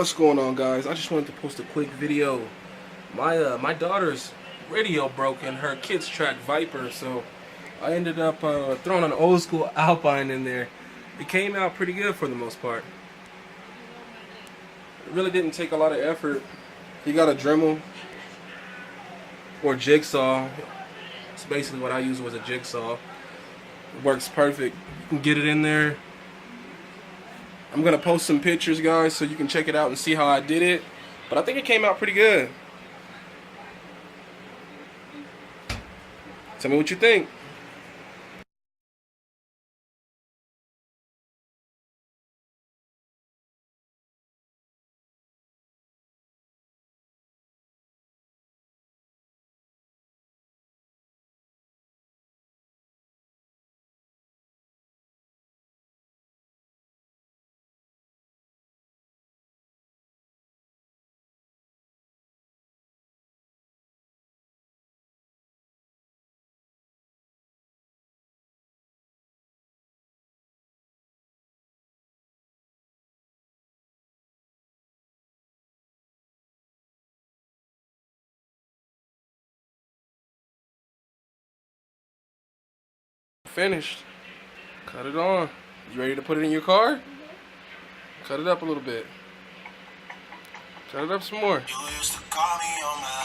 What's going on, guys? I just wanted to post a quick video. My daughter's radio broke in her kids track Viper, so I ended up throwing an old school Alpine in there. It came out pretty good for the most part. It really didn't take a lot of effort. You got a Dremel or jigsaw. It's basically what I use was a jigsaw. It works perfect. You can get it in there. I'm gonna post some pictures, guys, so you can check it out and see how I did it. But I think it came out pretty good. Tell me what you think. Finished. Cut it on. You ready to put it in your car? Cut it up a little bit. Cut it up some more. You used to call me on my